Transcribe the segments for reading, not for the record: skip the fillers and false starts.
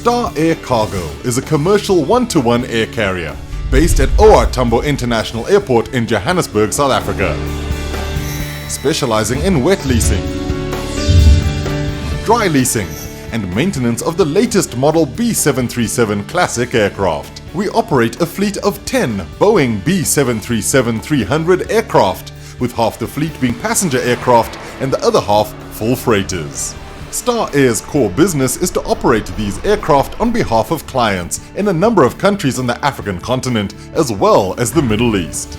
Star Air Cargo is a commercial one-to-one air carrier based at OR Tambo International Airport in Johannesburg, South Africa. Specializing in wet leasing, dry leasing, and maintenance of the latest model B737 classic aircraft. We operate a fleet of 10 Boeing B737-300 aircraft, with half the fleet being passenger aircraft and the other half full freighters. Star Air's core business is to operate these aircraft on behalf of clients in a number of countries on the African continent as well as the Middle East.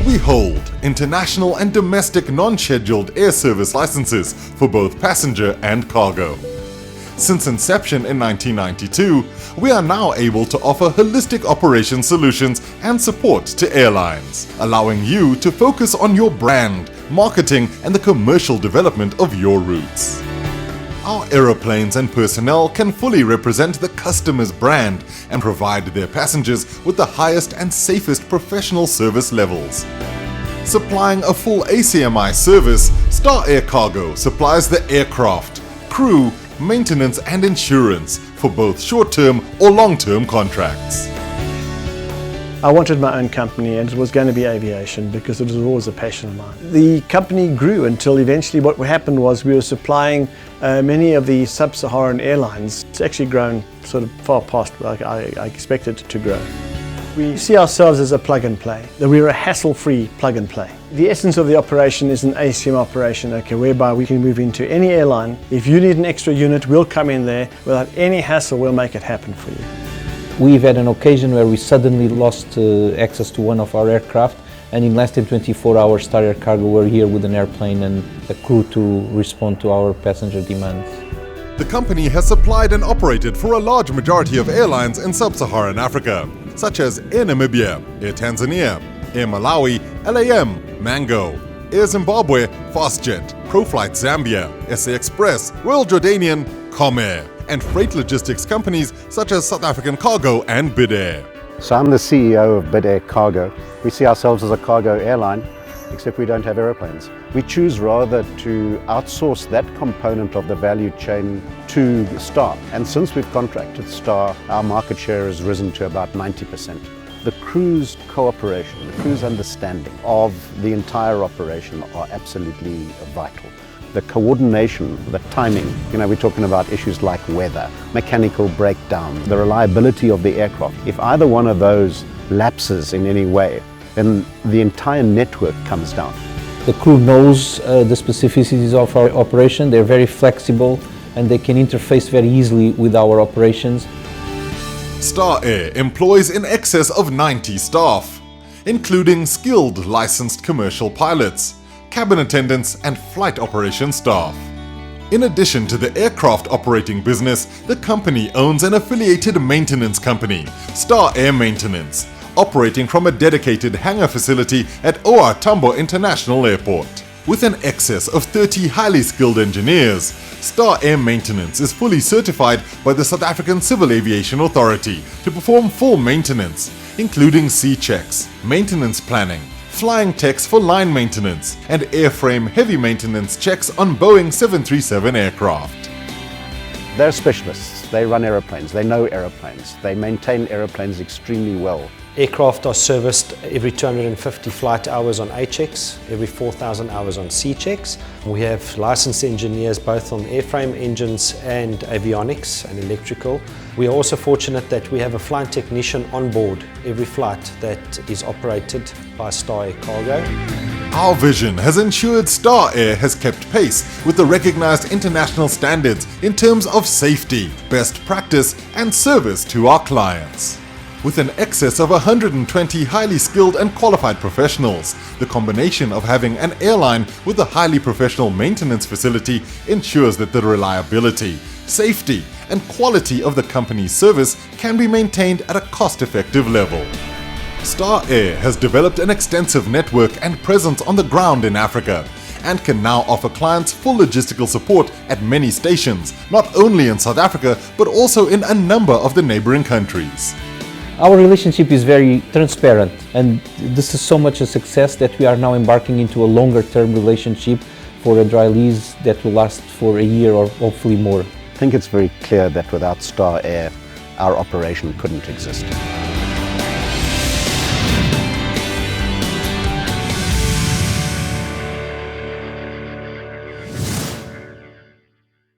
We hold international and domestic non-scheduled air service licenses for both passenger and cargo. Since inception in 1992, we are now able to offer holistic operation solutions and support to airlines, allowing you to focus on your brand, marketing, and the commercial development of your routes. Our aeroplanes and personnel can fully represent the customer's brand and provide their passengers with the highest and safest professional service levels. Supplying a full ACMI service, Star Air Cargo supplies the aircraft, crew, maintenance and insurance for both short-term or long-term contracts. I wanted my own company, and it was going to be aviation because it was always a passion of mine. The company grew until eventually what happened was we were supplying many of the sub-Saharan airlines. It's actually grown sort of far past what I expected it to grow. We see ourselves as a plug and play, that we're a hassle-free plug and play. The essence of the operation is an ACM operation, whereby we can move into any airline. If you need an extra unit, we'll come in there. Without any hassle, we'll make it happen for you. We've had an occasion where we suddenly lost access to one of our aircraft, and in less than 24 hours Star Air Cargo were here with an airplane and a crew to respond to our passenger demands. The company has supplied and operated for a large majority of airlines in sub-Saharan Africa, such as Air Namibia, Air Tanzania, Air Malawi, LAM, Mango, Air Zimbabwe, Fastjet, ProFlight Zambia, SA Express, Royal Jordanian, Comair, and freight logistics companies such as South African Cargo and Bid Air. So I'm the CEO of Bid Air Cargo. We see ourselves as a cargo airline, except we don't have aeroplanes. We choose rather to outsource that component of the value chain to Star. And since we've contracted Star, our market share has risen to about 90%. The crew's cooperation, the crew's understanding of the entire operation are absolutely vital. The coordination, the timing, we're talking about issues like weather, mechanical breakdown, the reliability of the aircraft. If either one of those lapses in any way, then the entire network comes down. The crew knows the specificities of our operation. They're very flexible and they can interface very easily with our operations. Star Air employs in excess of 90 staff, including skilled licensed commercial pilots, cabin attendants and flight operation staff. In addition to the aircraft operating business, the company owns an affiliated maintenance company, Star Air Maintenance, operating from a dedicated hangar facility at OR Tambo International Airport. With an excess of 30 highly skilled engineers, Star Air Maintenance is fully certified by the South African Civil Aviation Authority to perform full maintenance, including C-checks, maintenance planning, flying techs for line maintenance, and airframe heavy maintenance checks on Boeing 737 aircraft. They're specialists. They run aeroplanes. They know aeroplanes. They maintain aeroplanes extremely well. Aircraft are serviced every 250 flight hours on A-checks, every 4,000 hours on C-checks. We have licensed engineers both on airframe, engines and avionics and electrical. We are also fortunate that we have a flying technician on board every flight that is operated by Star Air Cargo. Our vision has ensured Star Air has kept pace with the recognized international standards in terms of safety, best practice and service to our clients. With an excess of 120 highly skilled and qualified professionals, the combination of having an airline with a highly professional maintenance facility ensures that the reliability, safety, and quality of the company's service can be maintained at a cost-effective level. Star Air has developed an extensive network and presence on the ground in Africa and can now offer clients full logistical support at many stations, not only in South Africa but also in a number of the neighboring countries. Our relationship is very transparent, and this is so much a success that we are now embarking into a longer term relationship for a dry lease that will last for a year or hopefully more. think it's very clear that without Star Air, our operation couldn't exist.